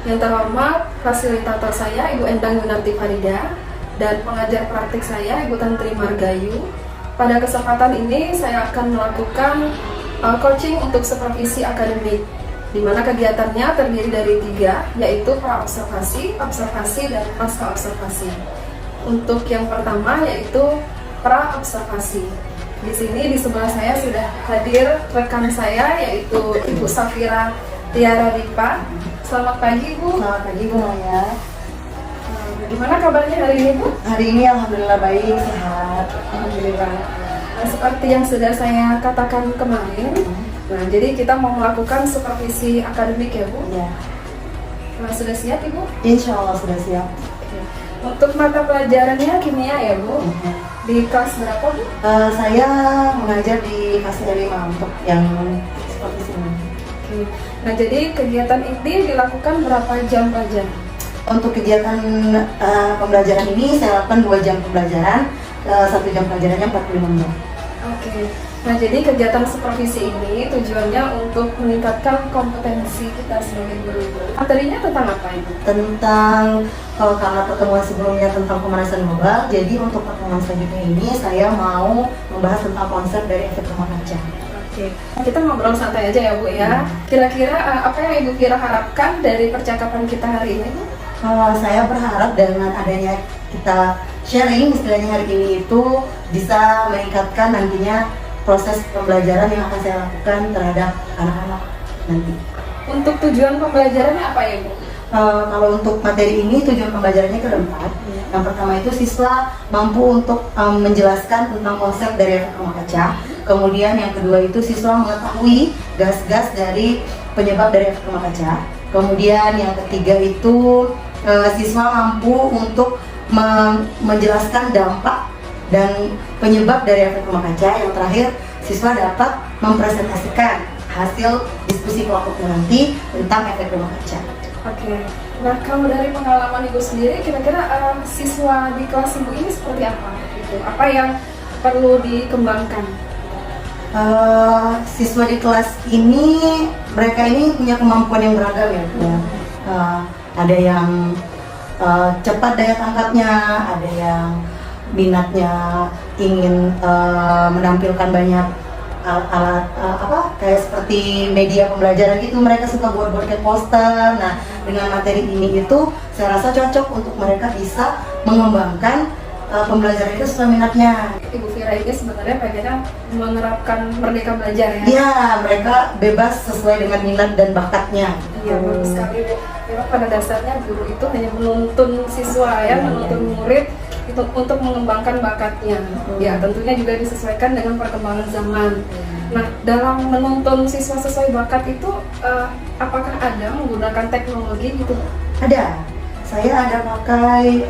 Yang terhormat, fasilitator saya Ibu Endang Yunarti Farida dan pengajar praktik saya Ibu Tantri Margayu. Pada kesempatan ini saya akan melakukan coaching untuk supervisi akademik, di mana kegiatannya terdiri dari 3, yaitu pra-observasi, observasi, dan pasca-observasi. Untuk yang pertama yaitu pra-observasi. Di sini di sebelah saya sudah hadir rekan saya yaitu Ibu Safira Tiara Dipa. Selamat pagi Bu. Selamat pagi Bu Maya. Gimana kabarnya hari ini Bu? Hari ini alhamdulillah baik, sehat. Alhamdulillah. Nah, seperti yang sudah saya katakan kemarin, nah jadi kita mau melakukan supervisi akademik ya Bu? Ya. Nah, sudah siap Ibu? Insya Allah sudah siap. Oke. Untuk mata pelajarannya kimia ya Bu? Di kelas berapa Bu? Saya mengajar di kelas 5 untuk yang seperti ini. Oke. Nah jadi kegiatan ini dilakukan berapa jam saja? Untuk kegiatan pembelajaran ini saya lakukan 2 jam pembelajaran, 1 jam pelajarannya 45 jam. Oke. Nah jadi kegiatan supervisi ini tujuannya untuk meningkatkan kompetensi kita sebagai guru. Materinya tentang apa Ibu? Tentang, karena pertemuan sebelumnya tentang pemanasan global, jadi untuk pertemuan selanjutnya ini saya mau membahas tentang konsep dari efek rumah kaca. Oke, kita ngobrol santai aja ya Bu ya. Kira-kira apa yang Ibu Fira harapkan dari percakapan kita hari ini Bu? Saya berharap dengan adanya kita sharing istilahnya hari ini itu bisa meningkatkan nantinya proses pembelajaran yang akan saya lakukan terhadap anak-anak nanti. Untuk tujuan pembelajarannya apa ya Bu? Kalau untuk materi ini tujuan pembelajarannya ke 4. Yang pertama itu siswa mampu untuk menjelaskan tentang konsep dari efek rumah kaca. Kemudian yang kedua itu siswa mengetahui gas-gas dari penyebab dari efek rumah kaca. Kemudian yang ketiga itu siswa mampu untuk menjelaskan dampak dan penyebab dari efek rumah kaca. Yang terakhir siswa dapat mempresentasikan hasil diskusi kelompoknya nanti tentang efek rumah kaca. Oke, nah kalau dari pengalaman Ibu sendiri, kira-kira siswa di kelas Ibu ini seperti apa? Gitu. Apa yang perlu dikembangkan? Siswa di kelas ini, mereka ini punya kemampuan yang beragam ya. Ada yang cepat daya tangkapnya, ada yang minatnya ingin menampilkan banyak alat kayak seperti media pembelajaran gitu, mereka suka buat kayak poster. Nah, dengan materi ini itu saya rasa cocok untuk mereka bisa mengembangkan pembelajaran itu sesuai minatnya. Ibu Fira ini sebenarnya pengennya menerapkan merdeka belajar ya? Iya, mereka bebas sesuai dengan minat dan bakatnya. Iya, bagus sekali Bu. Memang pada dasarnya guru itu hanya menuntun siswa ya, menuntun murid itu untuk mengembangkan bakatnya. Ya, tentunya juga disesuaikan dengan perkembangan zaman. Nah, dalam menuntun siswa sesuai bakat itu, apakah ada menggunakan teknologi gitu? Ada. Saya ada pakai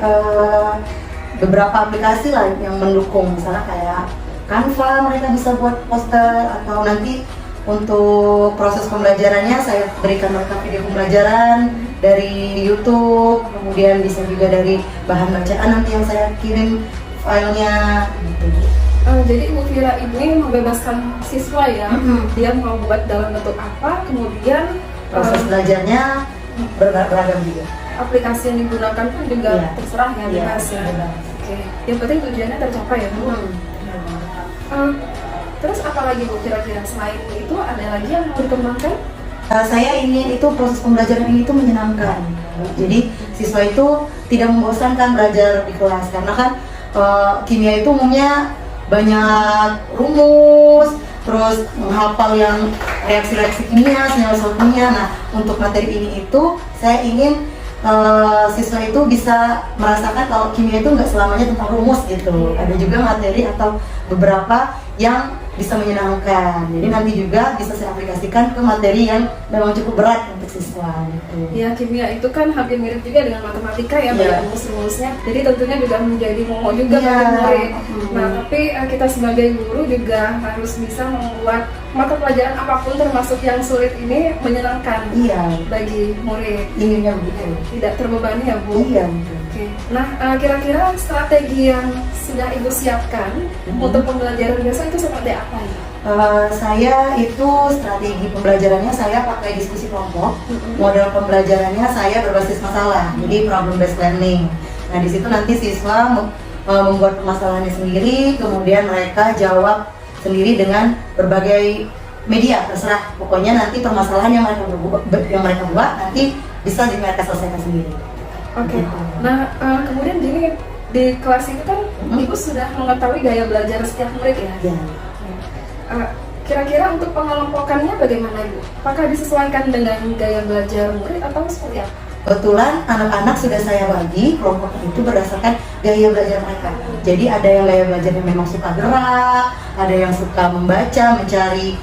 beberapa aplikasi lah yang mendukung, misalnya kayak Canva, mereka bisa buat poster, atau nanti untuk proses pembelajarannya saya berikan mereka video pembelajaran dari YouTube, kemudian bisa juga dari bahan bacaan nanti yang saya kirim filenya gitu. Jadi Ibu Fira ini membebaskan siswa ya, dia mau buat dalam bentuk apa, kemudian Proses belajarnya beragam juga. aplikasi yang digunakan pun juga terserah ya, bebas ya. Oke, yang penting tujuannya tercapai ya Bu. Terus apa lagi Bu kira-kira selain itu ada lagi yang mau dikembangkan? Saya ingin itu proses pembelajaran ini tuh menyenangkan. Jadi siswa itu tidak membosankan belajar di kelas, karena kan kimia itu umumnya banyak rumus, terus menghafal yang reaksi-reaksi kimia, senyawa kimia. Nah, untuk materi ini itu saya ingin siswa itu bisa merasakan kalau kimia itu nggak selamanya tentang rumus gitu. Ada juga materi atau beberapa yang bisa menyenangkan. Jadi nanti juga bisa saya aplikasikan ke materi yang memang cukup berat untuk siswa gitu. Ya, kimia itu kan hampir mirip juga dengan matematika ya, banyak rumus-rumusnya. Jadi tentunya juga menjadi momok juga bagi murid. Nah, tapi kita sebagai guru juga harus bisa membuat mata pelajaran apapun termasuk yang sulit ini menyenangkan bagi murid. Inginnya begitu. Tidak terbebani ya Bu. Iya. Oke. Oke. Nah, kira-kira strategi yang sudah Ibu siapkan untuk pembelajaran besok itu seperti apa ya? Saya itu strategi pembelajarannya saya pakai diskusi kelompok. Model pembelajarannya saya berbasis masalah, jadi problem based learning. Nah, di situ nanti siswa membuat permasalahannya sendiri, kemudian mereka jawab sendiri dengan berbagai media, terserah. Pokoknya nanti permasalahan yang mereka buat nanti bisa mereka selesaikan sendiri. Oke. Nah, kemudian gini, di kelas itu kan Ibu sudah mengetahui gaya belajar setiap murid ya? Ya. Kira-kira untuk pengelompokannya bagaimana Ibu? Apakah disesuaikan dengan gaya belajar murid atau seperti apa? Kebetulan anak-anak sudah saya bagi kelompok itu berdasarkan gaya belajar mereka. Jadi ada yang gaya belajarnya memang suka gerak, ada yang suka membaca, mencari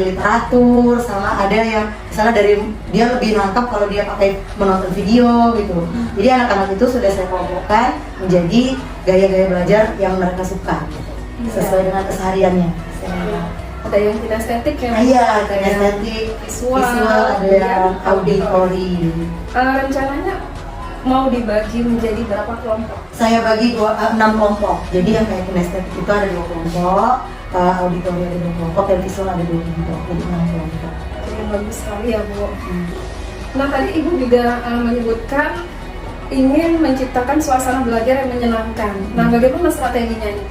literatur, sama ada yang misalnya dari dia lebih nangkap kalau dia pakai menonton video gitu. Jadi anak-anak itu sudah saya kelompokkan menjadi gaya-gaya belajar yang mereka suka sesuai dengan kesehariannya. Ada yang kinestetik ya? Iya, kinestetik, visual, ada yang auditori. Rencananya mau dibagi menjadi berapa kelompok? Saya bagi 6 kelompok. Jadi yang kayak kinestetik itu ada 2 kelompok, auditori ada 2 kelompok, dan visual ada 2 kelompok. Jadi 6 kelompok. Oke, bagus sekali ya Bu. Nah, tadi Ibu juga menyebutkan ingin menciptakan suasana belajar yang menyenangkan. Nah, bagaimana strateginya ini?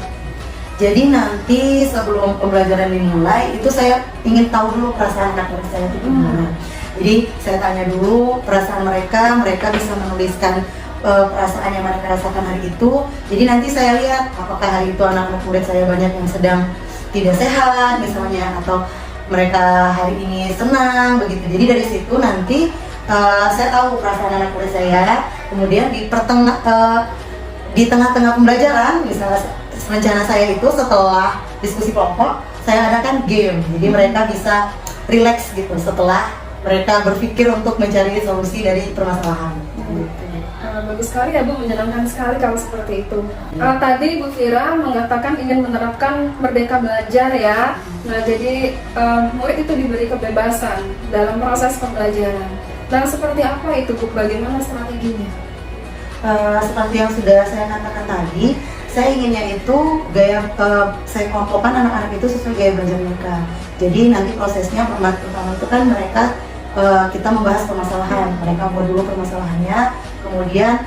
Jadi nanti sebelum pembelajaran dimulai itu saya ingin tahu dulu perasaan anak saya itu gimana. Jadi saya tanya dulu perasaan mereka bisa menuliskan perasaan yang mereka rasakan hari itu. Jadi nanti saya lihat apakah hari itu anak-anak murid saya banyak yang sedang tidak sehat misalnya, atau mereka hari ini senang begitu. Jadi dari situ nanti saya tahu perasaan anak murid saya. Kemudian di tengah-tengah pembelajaran, misalnya rencana saya itu setelah diskusi kelompok saya adakan game, jadi mereka bisa relax gitu setelah mereka berpikir untuk mencari solusi dari permasalahan. Bagus sekali ya Bu, menyenangkan sekali kalau seperti itu. Tadi Bu Fira mengatakan ingin menerapkan merdeka belajar ya. Nah, jadi murid itu diberi kebebasan dalam proses pembelajaran. Nah, seperti apa itu Bu? Bagaimana strateginya? Seperti yang sudah saya katakan tadi, saya inginnya itu saya kelompokkan anak-anak itu sesuai gaya belajar mereka. Jadi nanti prosesnya pertama itu kan mereka kita membahas permasalahan, mereka buat dulu permasalahannya, kemudian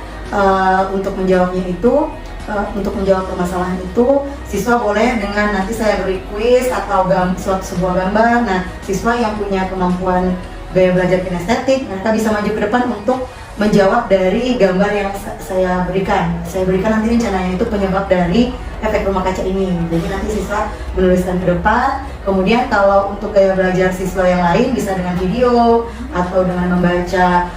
untuk menjawab permasalahan itu siswa boleh dengan nanti saya beri kuis atau sebuah gambar. Nah, siswa yang punya kemampuan gaya belajar kinestetik mereka bisa maju ke depan untuk menjawab dari gambar yang saya berikan. Saya berikan nanti rencananya itu penyebab dari efek rumah kaca ini. Jadi nanti siswa menuliskan ke depan. Kemudian kalau untuk gaya belajar siswa yang lain bisa dengan video atau dengan membaca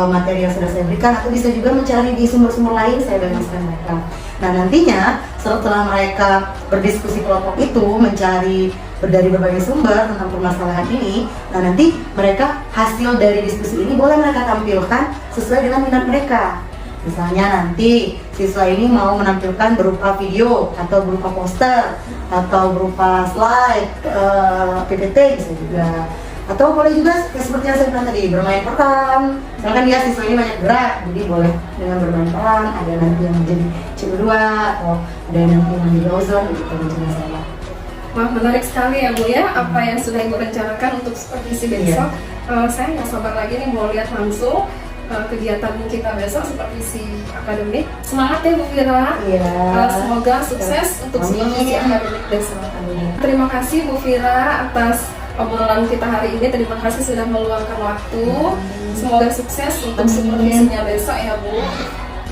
materi yang sudah saya berikan, atau bisa juga mencari di sumber-sumber lain, saya bebaskan mereka. Nah, nantinya setelah mereka berdiskusi kelompok itu mencari dari berbagai sumber tentang permasalahan ini, nah nanti mereka hasil dari diskusi ini boleh mereka tampilkan sesuai dengan minat mereka. Misalnya nanti siswa ini mau menampilkan berupa video atau berupa poster atau berupa slide, PPT bisa juga. Atau boleh juga seperti yang saya bilang tadi, bermain peran. Misalkan dia siswa ini banyak gerak, jadi boleh dengan bermain peran. Ada nanti yang menjadi CO2 atau ada yang nanti yang menjadi ozon gitu rencana saya. Wah, menarik sekali ya Bu ya, apa yang sudah Ibu rencanakan untuk supervisi besok. Saya nggak sabar lagi nih mau lihat langsung kegiatan kita besok, supervisi akademik. Semangat ya Bu Fira. Iya. Semoga sukses untuk supervisi akademik besok. Terima kasih Bu Fira atas obrolan kita hari ini. Terima kasih sudah meluangkan waktu. Semoga sukses untuk supervisinya besok ya Bu.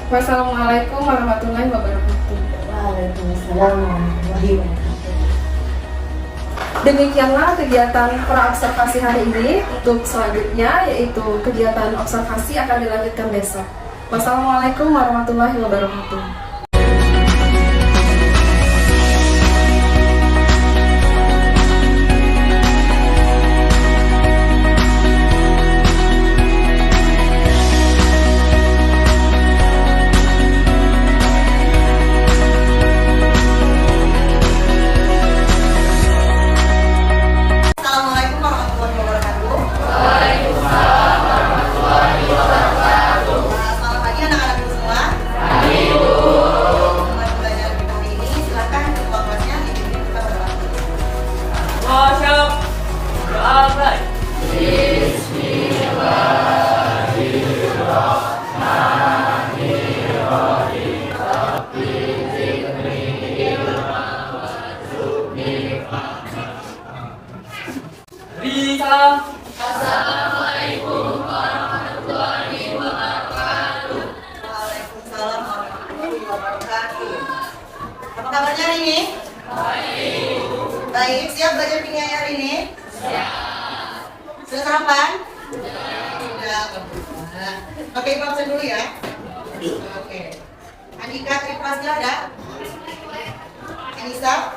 Wassalamualaikum warahmatullahi wabarakatuh. Waalaikumsalam warahmatullahi wabarakatuh. Demikianlah kegiatan praobservasi hari ini. Untuk selanjutnya yaitu kegiatan observasi akan dilanjutkan besok. Wassalamualaikum warahmatullahi wabarakatuh. Selamat pagi anak-anakku semua. kabarnya hari ini? Baik, siap belajar kimia hari ini? Sudah sarapan? Sudah. Oke, ibu absen dulu ya. Oke. Andika Triprasya ada? Anissa?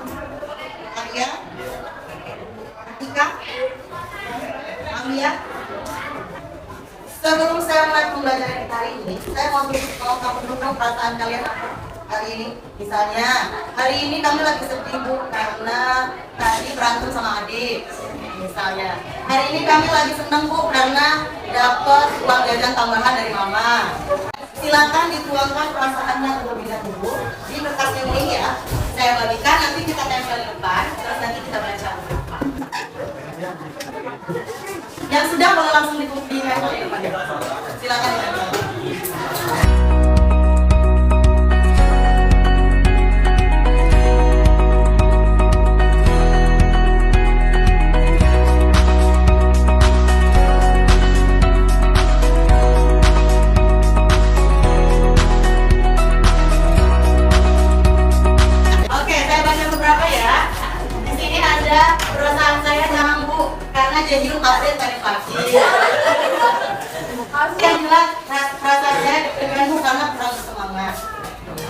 Arya? Atika? Amia? Sebelum saya mulai pembelajaran kita hari ini, saya mau kamu dulu perasaan kalian apa hari ini. Misalnya, hari ini kami lagi sedih Bu karena tadi berantem sama adik. Misalnya, hari ini kami lagi senang Bu karena dapat uang jajan tambahan dari mama. Silakan dituangkan perasaannya terlebih dahulu di kertasnya ini ya. Saya bagikan, nanti kita tempel di depan, terus nanti kita baca. Yang sudah boleh langsung ditempel di depan. Silakan ditempel. Jadi update tadi pagi. Yang jelas rasa saya terganggu karena kurang semangat.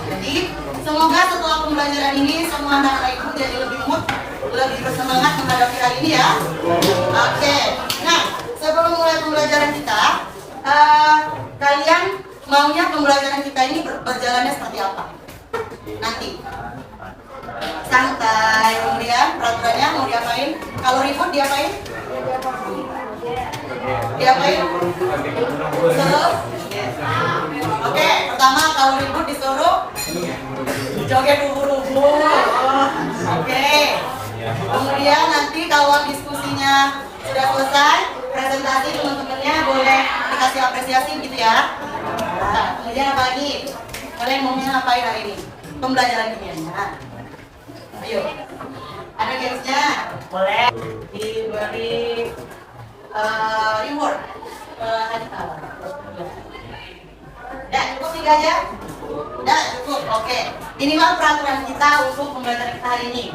Jadi semoga setelah pembelajaran ini semua anak-anak ibu jadi lebih mood, lebih bersemangat menghadapi hari ini ya. Oke. Nah, sebelum mulai pembelajaran kita, kalian maunya pembelajaran kita ini berjalannya seperti apa? Nanti santai, kemudian peraturannya mau diapain? Kalau ribut diapain? Diapain? Suruh? Oke, pertama kalau ribut disuruh joget dulu. Oke. Kemudian nanti kalau diskusinya sudah selesai, presentasi teman-temannya boleh dikasih apresiasi gitu ya. Nah, kemudian apa lagi? Kalian maunya ngapain hari ini? Pembelajaran kimianya. Ayo, ada gamesnya, boleh diberi reward ya cukup 3 aja? Udah cukup, oke. Minimal peraturan kita untuk pembelajaran kita hari ini.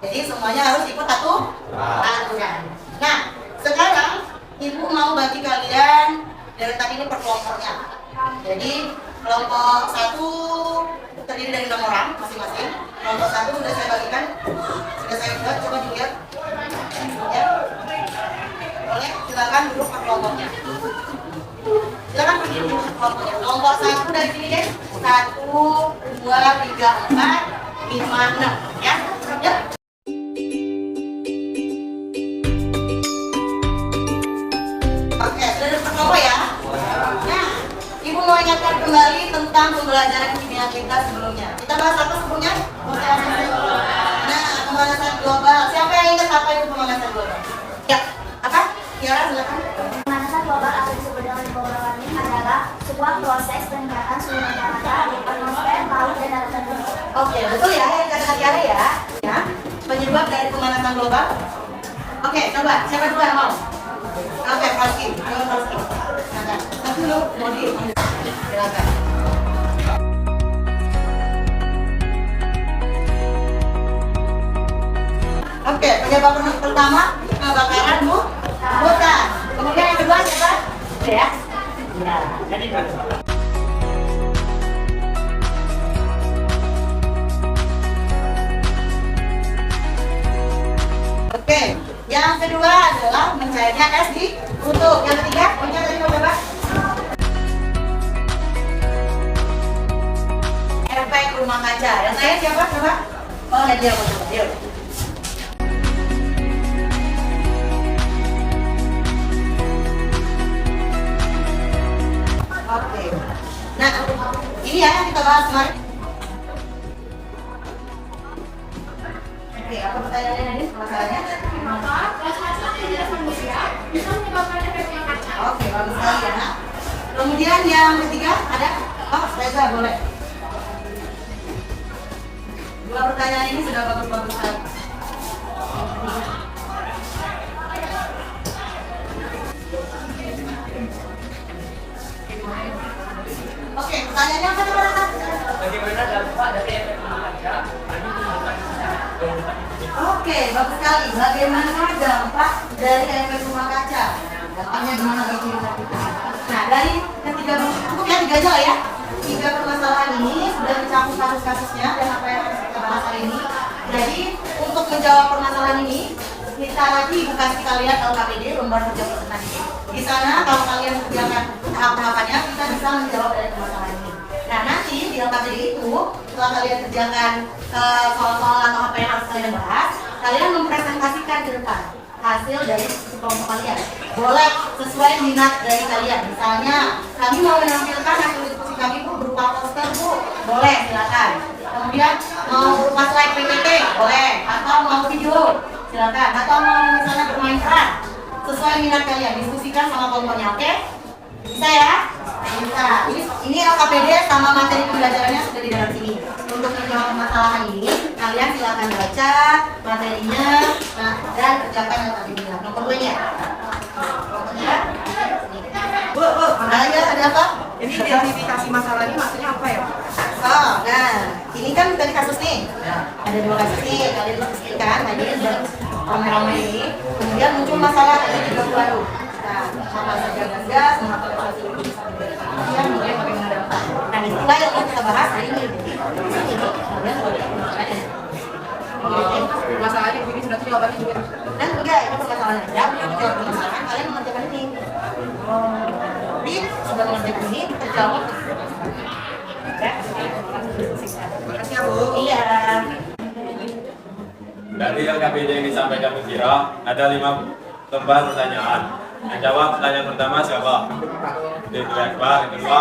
Jadi semuanya harus ikut aturan. Nah, sekarang ibu mau bagi kalian dari tadi ini per kelompoknya. Jadi kelompok 1 terdiri dari 6 orang masing-masing. Kelompok 1 sudah saya bagikan, sudah saya buat, coba dilihat ya. Boleh, silakan duduk per kelompoknya. Silakan pergi duduk per kelompoknya. Kelompok 1 dari sini deh. 1, 2, 3, 4, 5, 6 ya. Yuk. Oke, sudah duduk per kelompok ya. Nah, ibu mau ingatkan kembali tentang pembelajaran kimia kita sebelumnya. Kita bahas apa sebelumnya? Nah, pemanasan global. Siapa yang ingat apa itu pemanasan global? Ya, apa? Tiara, silakan. Pemanasan global atau disebut dengan global warming adalah sebuah proses peningkatan suhu rata-rata di atmosfer, laut, dan daratan bumi. Oke, betul ya yang kata Tiara ya. Ya, penyebab dari pemanasan global. Oke, coba siapa dulu yang mau? Oke, Praski. Ayo Praski. Silakan. Tapi dulu mau di. Silakan. Oke, penyebab pertama kebakaran hutan. Kemudian yang kedua siapa? Ya. Ya, jadi oke, yang kedua adalah mencairnya es di kutub. Yang ketiga, punya tadi coba. Efek rumah kaca. Yang saya siapa? Coba. Oh, Nadia mau coba. Yuk. Oke. Nah, ini ya yang kita bahas kemarin. Oke, apa pertanyaannya Nadine? Masalahnya? Maka, gas-gas yang tidak manusia bisa menyebabkan efek rumah kaca. Oke, bagus sekali ya. Kemudian yang ketiga ada? Oh, Reza boleh. Dua pertanyaan ini sudah bagus-bagus sekali. Oke, pertanyaannya apa teman-teman? Bagaimana dampak dari efek rumah kaca bagi Oke, bagus sekali. Bagaimana dampak dari efek rumah kaca? Dampaknya gimana bagi kita? Nah, dari ketiga, cukup ya 3 aja lah ya. 3 permasalahan ini sudah dicakup kasus-kasusnya dan apa yang harus kita bahas hari ini. Jadi, untuk menjawab permasalahan ini, kita lagi bukan kita lihat LKPD, lembar kerja presentasi. Di sana, kalau kalian kerjakan tahap-tahapannya, kita bisa menjawab dari permasalahan ini. Nah, nanti di LKPD itu, setelah kalian kerjakan soal-soal atau apa yang harus kalian bahas, kalian mempresentasikan ke depan hasil dari kelompok kalian. Boleh sesuai minat dari kalian. Misalnya, kami mau menampilkan hasil diskusi kami Bu berupa poster Bu, boleh silakan. Kemudian mau berupa slide PPT, boleh. Atau mau video, silakan. Atau mau misalnya bermain peran, sesuai minat kalian. Diskusikan sama kelompoknya, oke? Bisa ya? Bisa. Ini LKPD sama materi pembelajarannya sudah di dalam sini. Untuk menjawab permasalahan ini, kalian silakan baca materinya dan kerjakan LKPD-nya. Nomor 2-nya. Bu, ada apa? Ini identifikasi masalah ini maksudnya apa ya? Oh, nah, ini kan dari kasus nih. Ada 2 kasus nih, kalian diskusikan. Nah, ini dari rame-rame ini. Kemudian muncul masalah ada 3 baru. Nah, apa saja gas, mengapa fasilitasi kemudian mulai bagaimana dampak. Nah, itulah yang kita bahas hari ini. Kalian boleh Masalahnya begini sudah jawabannya juga. dan enggak, itu permasalahan ya, jawab permasalahan kalian mengerjakan ini. Jadi sudah mengerjakan ini, terjawab. Ya, Makasih ya Bu. iya. Dari LKPD yang disampaikan Bu Kira, ada 5 lembar pertanyaan. Yang jawab pertanyaan pertama siapa? Itu Akbar, yang kedua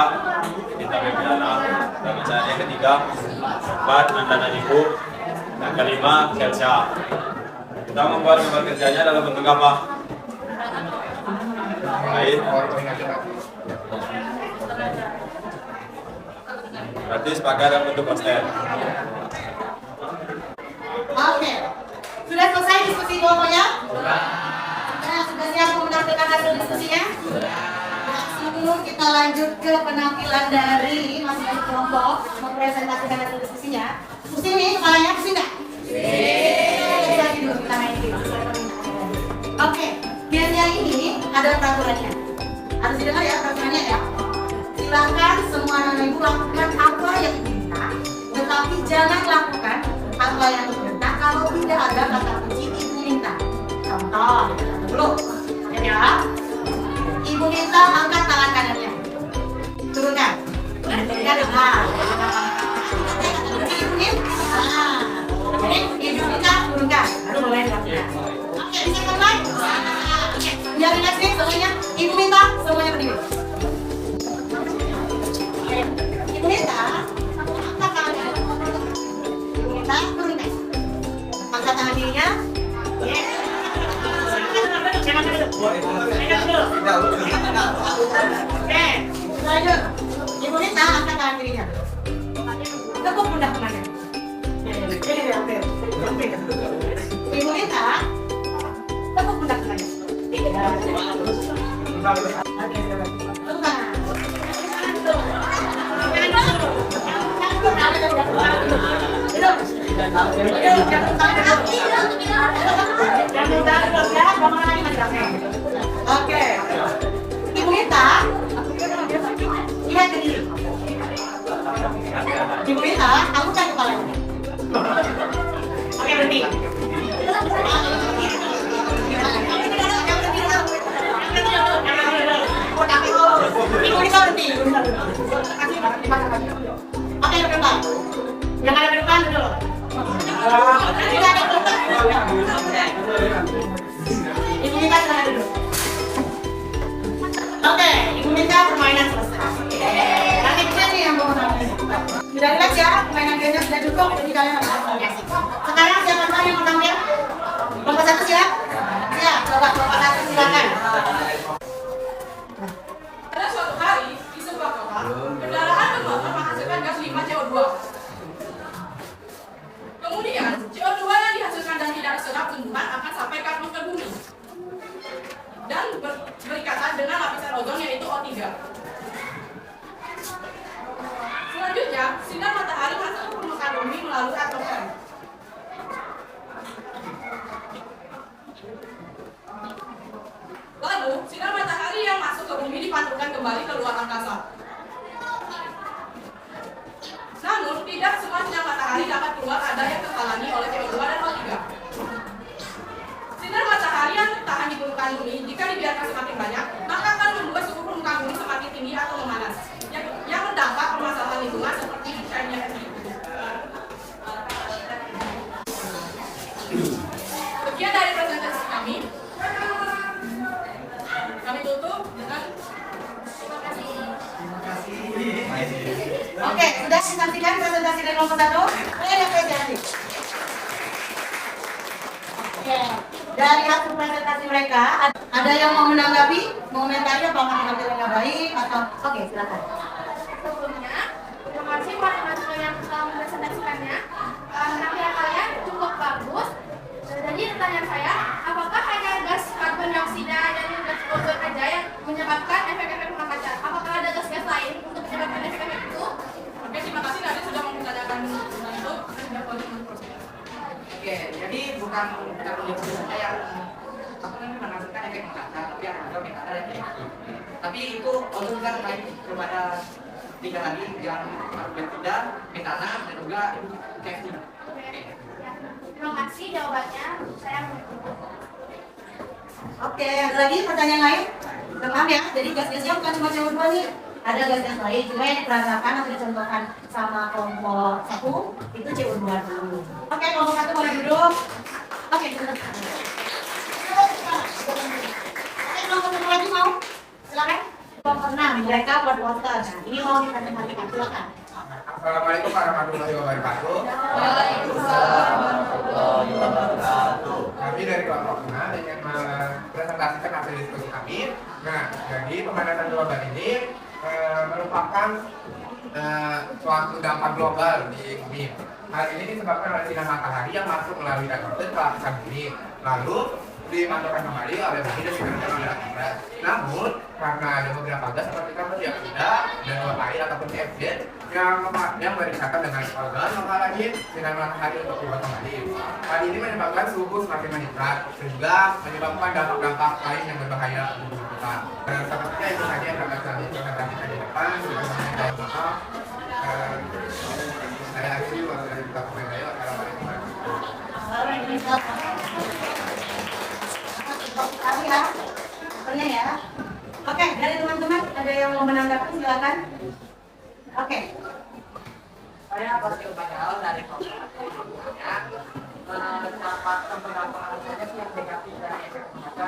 kita Bebiana, dan misalnya yang ketiga Akbar, Anda dan Ibu, yang kelima Selsa. Kita membuat gambar kerjanya dalam bentuk apa? Baik. Berarti sepakat dalam bentuk poster. Oke. Sudah selesai diskusi kelompoknya? Nah, sudah siap menampilkan hasil diskusinya? Sebelum kita lanjut ke penampilan dari masing-masing kelompok mempresentasikan hasil diskusinya, pusing nih kepalanya, pusing nggak? Bisa tidur, kita main game. Oke, gamenya ini ada peraturannya. Harus didengar ya peraturannya ya. Silakan semua anak ibu lakukan apa yang diminta, tetapi jangan lakukan apa yang diminta kalau tidak ada kata kunci ibu minta. Contoh, dulu, ya. Ibu minta angkat tangan kanannya, turunkan. Turunkan, ibu minta, jadi ibu minta turunkan, baru mulai dilakukan. Oke, bisa mulai. Oke, biar ingat nih semuanya. Ibu minta semuanya berdiri. Ibu minta angkat tangannya, ibu minta turunkan. Angkat tangan dirinya. Jangan duduk. Oke, lanjut. Ibu minta angkat tangan kirinya. Tepuk pundak tangannya. Ibu minta tepuk pundak tangannya. Oke, tepuk tangan. Oke, ibu minta lihat ke diri. Ibu minta angkat kepalanya. Oke, berhenti. Ibu minta berhenti. Oke, ke depan. Yang ada ke depan dulu. Ibu minta silahkan duduk. Oke, ibu minta permainan selesai. Nanti kita nih yang mau tampil. Sudah jelas ya, permainan gamenya sudah cukup, jadi kalian harus komunikasi. Sekarang siapa tahu yang mau tampil? Kelompok 1 siap? Siap, coba kelompok 1 silakan. Pada suatu hari di sebuah kota, kendaraan bermotor menghasilkan gas 5 CO2. Kemudian, CO2 yang dihasilkan dan tidak terserap tumbuhan akan sampai ke atmosfer bumi dan berikatan dengan lapisan ozon yaitu O3. Selanjutnya, sinar matahari masuk ke permukaan bumi melalui atmosfer. semakin banyak, maka akan membuat suhu permukaan bumi semakin tinggi atau memanas, yang berdampak permasalahan lingkungan seperti cairnya energi. Sekian dari presentasi kami. Kami tutup dengan terima kasih. Oke, sudah disaksikan presentasi dari kelompok 1? Ada apresiasi. Oke, dari hasil presentasi mereka, ada yang mau menanggapi, mengomentari apakah penampilannya baik atau oke, silakan. Sebelumnya, terima kasih buat teman-teman yang telah mempresentasikannya. Penampilan kalian cukup bagus. Jadi pertanyaan saya, apakah hanya gas karbon dioksida dan gas ozon saja yang menyebabkan efek-efek rumah kaca? Apakah ada gas-gas lain untuk menyebabkan efek-efek itu? Oke, terima kasih tadi sudah mempertanyakan itu. Oke, jadi bukan karbon saja yang menghasilkan efek mengkaca, tapi yang ada metana dan efek. Tapi itu ozon juga terkait kepada 3 lagi yang karbon dioksida, metana dan juga CFC. Terima kasih jawabannya. Saya menunggu. Oke, ada lagi pertanyaan lain? Maaf ya, jadi gas-gasnya bukan cuma CO2 nih. Ada gas-gas lain, cuma yang diperagakan atau dicontohkan sama kelompok 1 itu CO2 dulu. Oke, kelompok 1 boleh duduk. Oke, duduk. Oke, kelompok 1 lagi mau? Silakan. Kelompok 6, mereka buat water. Nah, ini mau diperhatikan, silakan. Assalamualaikum warahmatullahi wabarakatuh. Waalaikumsalam warahmatullahi wabarakatuh. Kami dari kelompok 6 ingin mempresentasikan hasil diskusi kami. Nah, jadi pemanasan global ini merupakan suatu dampak global di bumi. Hal ini disebabkan oleh sinar matahari yang masuk melalui atmosfer ke lapisan bumi, lalu dimantulkan kembali oleh bumi dan sinar oleh atmosfer. Namun, karena ada beberapa gas seperti karbon dioksida dan uap air ataupun CFC yang berikatan dengan ozon menghalangi sinar matahari untuk keluar kembali. Hal ini menyebabkan suhu semakin meningkat, sehingga menyebabkan dampak-dampak lain yang berbahaya untuk kita. Sepertinya itu saja yang dapat saya presentasikan di depan. Mohon maaf. Saya akhiri waktu kita komentar. Assalamualaikum warahmatullahi wabarakatuh. Ya. Oke, dari teman-teman ada yang mau menanggapi silakan. Oke. Saya pasti Padahal dari komunitasnya mendapatkan pendapat saja yang negatif dari efek mengkaca.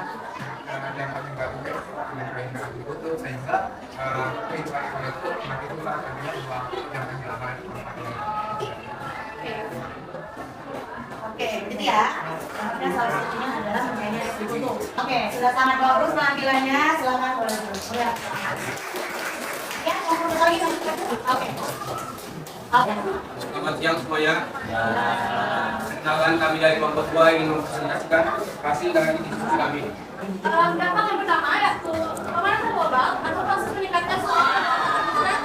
yang paling bagus dengan itu sehingga kehidupan itu semakin itulah artinya bahwa yang kehilangan Oke, gitu ya. Karena salah satunya adalah menjadi ditutup. Oke, sudah sangat bagus penampilannya. Silakan boleh dulu. Ya, mau foto lagi kan? Oke. Oke. Selamat siang semuanya. Perkenalkan kami dari kelompok 2 ingin mempresentasikan hasil dari diskusi kami. Dampak yang pertama yaitu pemanasan global atau proses meningkatnya suhu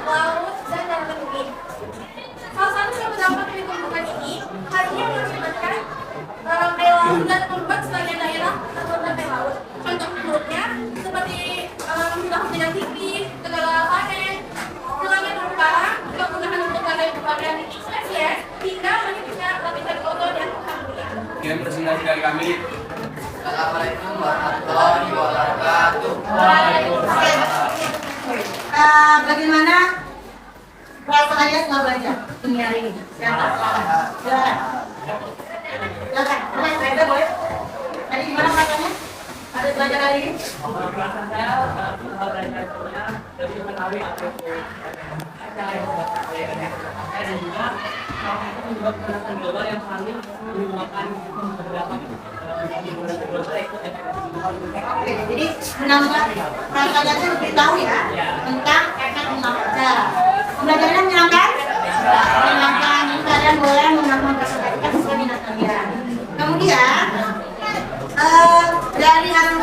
laut dan daratan bumi. Salah satu yang berdampak dari pembukaan ini hanya mengakibatkan air laut dan membuat sebagian daerah tertutup air laut. Contoh buruknya seperti sudah hujan tinggi, segala panen, hilangnya terumbu karang, kegunaan untuk varian spesies hingga menipisnya lapisan ozon dan bumi. Sekian presentasi dari kami. Assalamualaikum warahmatullahi wabarakatuh. Bagaimana perasaannya setelah belajar ini hari ini? Silakan. Silakan. Saya boleh. Tadi gimana perasaannya? Ada belajar hari ini? Perasaan saya belajarnya lebih menarik acara yang dibuat oleh saya dan juga itu juga pemanasan global yang saling menyebabkan beberapa Oke, jadi menambah perasaannya itu lebih tahu ya tentang efek rumah kaca. Pembelajarannya menyenangkan? Menyenangkan. Kalian boleh mempresentasikan sesuai minat kalian. Kemudian dari hasil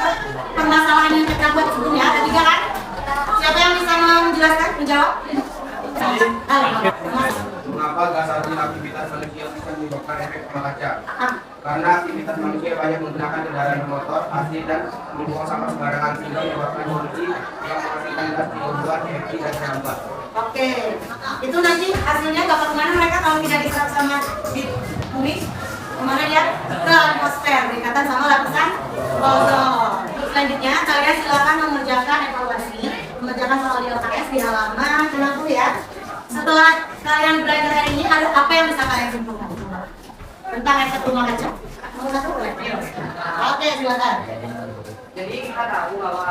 permasalahan yang kita buat sebelumnya ada 3 kan? Siapa yang bisa menjelaskan, menjawab? Mengapa gas hasil aktivitas manusia bisa menyebabkan efek rumah kaca? Karena aktivitas manusia banyak menggunakan kendaraan bermotor, asli dan membuang sampah sembarangan sehingga menyebabkan polusi yang menghasilkan gas CO2, CFC dan CO2. Oke, itu nanti hasilnya dapat kemana mereka kalau tidak diserap sama di bumi? Kemana dia? Ke atmosfer, berikatan sama lapisan ozon. Selanjutnya kalian silakan mengerjakan evaluasi, mengerjakan soal di LKS di halaman 60 ya. Setelah kalian belajar hari ini, ada apa yang bisa kalian simpulkan tentang efek rumah kaca? Mau satu boleh? Oke, silakan. Jadi kita tahu bahwa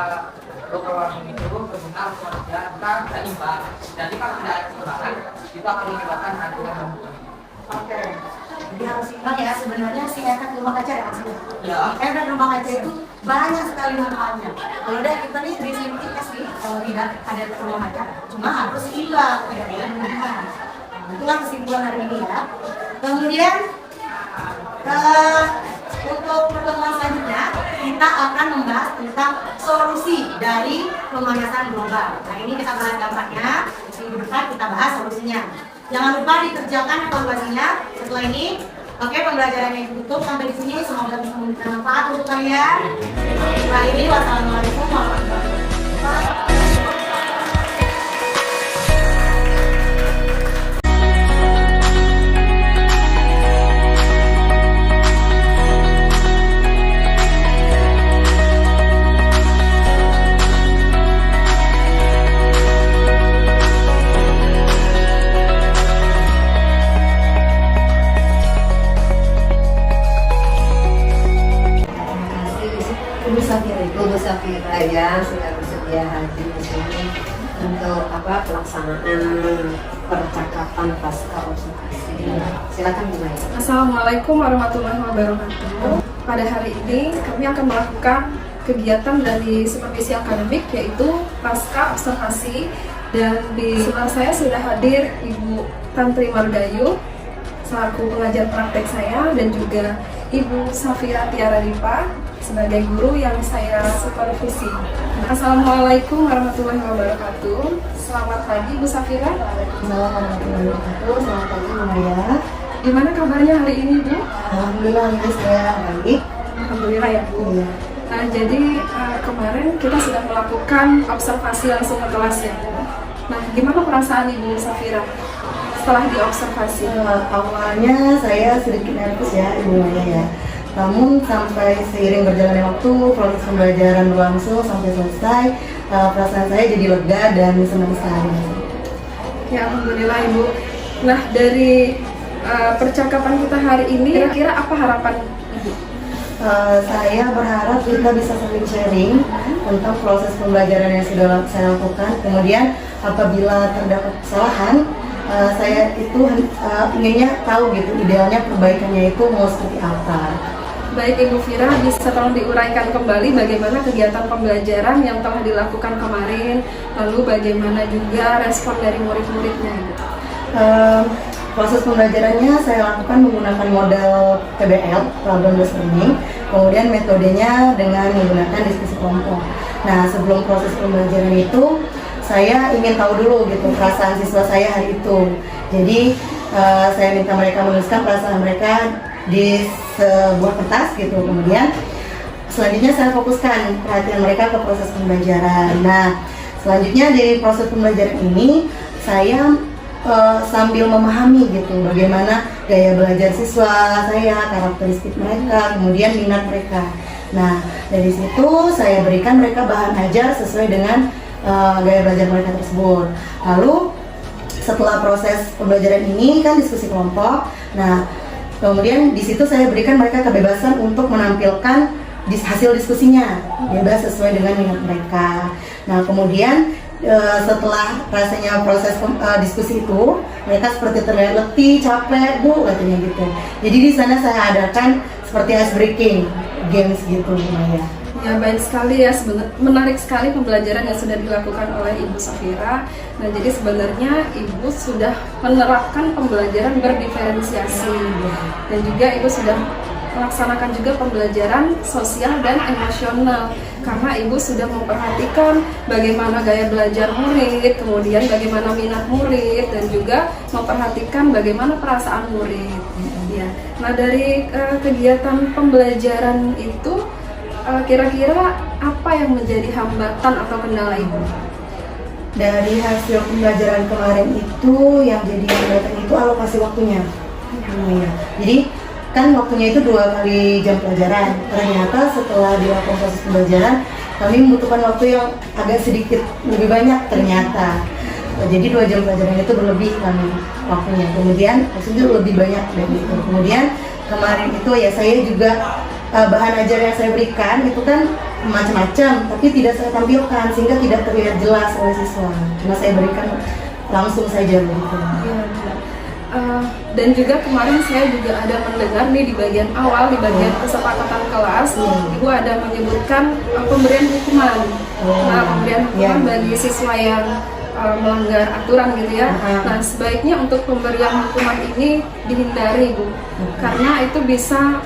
global warming itu berguna untuk manusia kita seimbang. Jadi kalau tidak ada keseimbangan, itu akan menyebabkan adanya Oke. Jadi harus seimbang ya. Sebenarnya si efek rumah kaca ya maksudnya. Ya. Efek rumah kaca itu banyak sekali manfaatnya. Kalau udah kita nih disimpan sih kalau tidak ada efek rumah kaca, cuma harus seimbang, tidak boleh berlebihan. Nah, itulah kesimpulan hari ini ya. Kemudian untuk pertemuan selanjutnya kita akan membahas tentang solusi dari pemanasan global. Nah ini kita bahas dampaknya, minggu depan kita bahas solusinya. Jangan lupa dikerjakan evaluasinya. Setelah ini, oke, pembelajarannya ditutup sampai di sini. Semoga bisa memberikan manfaat untuk kalian. Setelah ini, wassalamualaikum warahmatullahi wabarakatuh. Ibu Safira ya sudah bersedia hadir di sini untuk pelaksanaan percakapan pasca observasi. Silakan Bu Maya. Assalamualaikum warahmatullahi wabarakatuh. Pada hari ini kami akan melakukan kegiatan dari supervisi akademik yaitu pasca observasi, dan di sebelah saya sudah hadir Ibu Tantri Margayu selaku pengajar praktek saya, dan juga Ibu Safira Tiara Dipa sebagai guru yang saya supervisi. Assalamualaikum warahmatullahi wabarakatuh. Selamat pagi Bu Safira. Assalamualaikum warahmatullahi wabarakatuh. Selamat pagi Bu Maya. Gimana kabarnya hari ini Bu? Alhamdulillah ini saya baik. Alhamdulillah ya Bu. Iya. Nah, jadi kemarin kita sudah melakukan observasi langsung ke kelas ya Bu. Nah, gimana perasaan Ibu Safira setelah diobservasi? Awalnya saya sedikit nervous ya Ibu Maya ya. Namun sampai seiring berjalannya waktu, proses pembelajaran berlangsung sampai selesai, perasaan saya jadi lega dan senang sekali. Ya, alhamdulillah Ibu. Nah, dari percakapan kita hari ini, kira-kira apa harapan Ibu? Saya berharap kita bisa saling sharing tentang proses pembelajaran yang sudah saya lakukan. Kemudian apabila terdapat kesalahan, saya itu inginnya tahu gitu, idealnya perbaikannya itu mau seperti apa. Baik Ibu Fira, bisa tolong diuraikan kembali bagaimana kegiatan pembelajaran yang telah dilakukan kemarin, lalu bagaimana juga respon dari murid-muridnya? Proses pembelajarannya saya lakukan menggunakan model PBL, problem based learning, kemudian metodenya dengan menggunakan diskusi kelompok. Nah, sebelum proses pembelajaran itu, saya ingin tahu dulu gitu perasaan siswa saya hari itu. Jadi saya minta mereka menuliskan perasaan mereka di sebuah kertas gitu. Kemudian selanjutnya saya fokuskan perhatian mereka ke proses pembelajaran. Nah, selanjutnya dari proses pembelajaran ini saya sambil memahami gitu bagaimana gaya belajar siswa saya, karakteristik mereka, kemudian minat mereka. Nah, dari situ saya berikan mereka bahan ajar sesuai dengan gaya belajar mereka tersebut. Lalu setelah proses pembelajaran ini kan diskusi kelompok. Nah, kemudian di situ saya berikan mereka kebebasan untuk menampilkan hasil diskusinya, bebas sesuai dengan minat mereka. Nah, kemudian setelah rasanya proses diskusi itu, mereka seperti terlihat letih, capek, Bu, katanya gitu. Jadi di sana saya adakan seperti ice breaking games gitu, Maya. Ya, baik sekali ya, menarik sekali pembelajaran yang sudah dilakukan oleh Ibu Safira. Nah, jadi sebenarnya Ibu sudah menerapkan pembelajaran berdiferensiasi, dan juga Ibu sudah melaksanakan juga pembelajaran sosial dan emosional, karena Ibu sudah memperhatikan bagaimana gaya belajar murid, kemudian bagaimana minat murid, dan juga memperhatikan bagaimana perasaan murid. Ya. Nah, dari kegiatan pembelajaran itu, kira-kira apa yang menjadi hambatan atau kendala Ibu? Dari hasil pembelajaran kemarin itu yang jadi hambatan itu alokasi waktunya. Jadi kan waktunya itu 2 kali jam pelajaran. Ternyata setelah dilakukan proses pembelajaran, kami membutuhkan waktu yang agak sedikit lebih banyak ternyata. Jadi 2 jam pelajaran itu berlebih kami waktunya. Kemudian maksudnya lebih banyak dari itu. Kemudian kemarin itu ya saya juga bahan ajar yang saya berikan itu kan macam-macam, tapi tidak saya tampilkan sehingga tidak terlihat jelas oleh siswa. Cuma saya berikan langsung saja begitu. Dan juga kemarin saya juga ada mendengar nih di bagian awal, di bagian kesepakatan kelas, Ibu ada menyebutkan pemberian hukuman. Nah, pemberian hukuman bagi siswa yang melanggar aturan gitu ya. Nah, sebaiknya untuk pemberian hukuman ini dihindari, Bu, karena itu bisa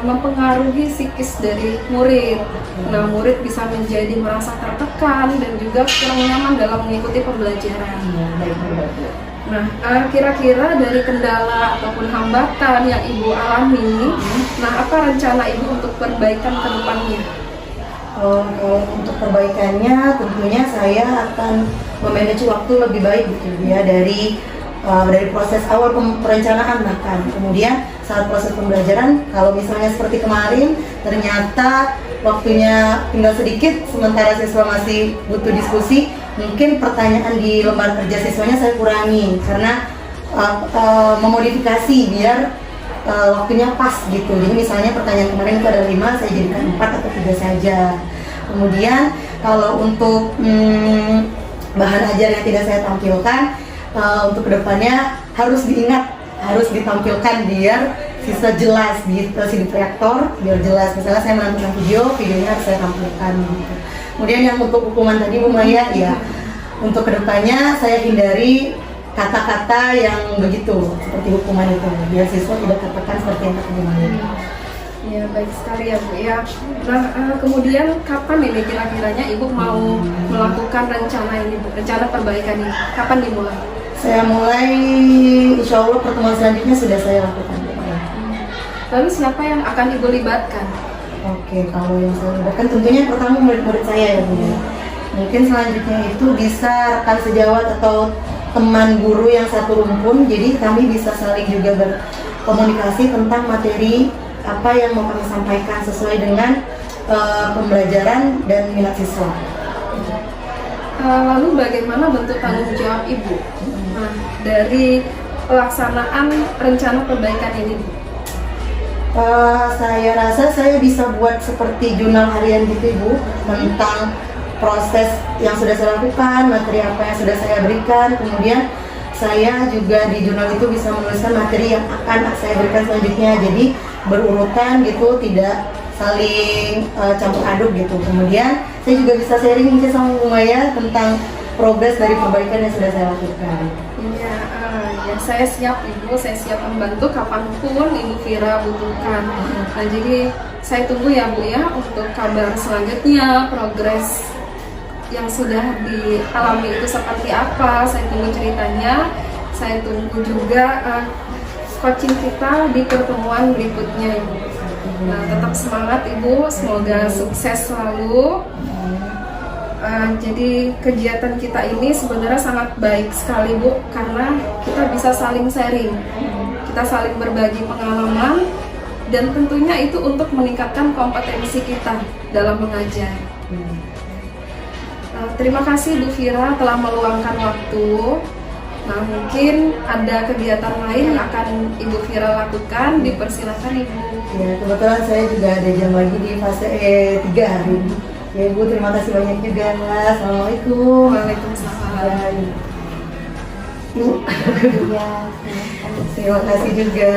mempengaruhi psikis dari murid. Nah, murid bisa menjadi merasa tertekan dan juga kurang nyaman dalam mengikuti pembelajaran. Nah, kira-kira dari kendala ataupun hambatan yang Ibu alami, nah apa rencana Ibu untuk perbaikan ke depannya? Kalau untuk perbaikannya tentunya saya akan memanage waktu lebih baik gitu ya, dari proses awal perencanaan bahkan. Kemudian saat proses pembelajaran, kalau misalnya seperti kemarin ternyata waktunya tinggal sedikit sementara siswa masih butuh diskusi, mungkin pertanyaan di lembar kerja siswanya saya kurangi karena memodifikasi biar waktunya pas gitu. Jadi misalnya pertanyaan kemarin itu ada 5, saya jadikan 4 atau 3 saja. Kemudian kalau untuk bahan ajar yang tidak saya tampilkan, untuk kedepannya harus diingat, harus ditampilkan biar siswa jelas di proyektor, biar jelas. Misalnya saya menampilkan videonya harus saya tampilkan gitu. Kemudian yang untuk hukuman tadi Bu Maya, ya untuk kedepannya saya hindari kata-kata yang begitu seperti hukuman itu, biar siswa tidak katakan seperti yang kata Bu Maya. Ya, baik sekali ya Bu ya. Nah, kemudian kapan ini kira-kiranya Ibu mau melakukan rencana ini, Bu? Rencana perbaikan ini kapan dimulai? Saya mulai, insya Allah pertemuan selanjutnya sudah saya lakukan. Lalu siapa yang akan Ibu libatkan? Oke, kalau yang saya libatkan tentunya pertama murid-murid saya ya Bu. Mungkin selanjutnya itu bisa rekan sejawat atau teman guru yang satu rumpun, jadi kami bisa saling juga berkomunikasi tentang materi apa yang mau kami sampaikan sesuai dengan pembelajaran dan minat siswa. Lalu bagaimana bentuk tanggung jawab Ibu dari pelaksanaan rencana perbaikan ini, Bu? Saya rasa saya bisa buat seperti jurnal harian gitu Ibu, tentang proses yang sudah saya lakukan, materi apa yang sudah saya berikan, kemudian saya juga di jurnal itu bisa menuliskan materi yang akan saya berikan selanjutnya, jadi berurutan gitu, tidak saling campur aduk gitu. Kemudian saya juga bisa sharing sama Bu Maya tentang progres dari perbaikan yang sudah saya lakukan. Iya, ya saya siap Ibu, saya siap membantu kapanpun Ibu Vira butuhkan. Nah, jadi saya tunggu ya Bu ya untuk kabar selanjutnya, progres yang sudah dialami itu seperti apa. Saya tunggu ceritanya, saya tunggu juga coaching kita di pertemuan berikutnya Ibu. Nah, tetap semangat Ibu, semoga sukses selalu. Jadi kegiatan kita ini sebenarnya sangat baik sekali Bu, karena kita bisa saling sharing, kita saling berbagi pengalaman, dan tentunya itu untuk meningkatkan kompetensi kita dalam mengajar. Terima kasih Bu Vira telah meluangkan waktu. Nah, mungkin ada kegiatan lain yang akan Ibu Vira lakukan, dipersilakan Ibu. Ya, kebetulan saya juga ada jam lagi di fase 3 hari ini. Ya Ibu, terima kasih banyak juga. Assalamualaikum. Waalaikumsalam. Ibu, terima kasih juga.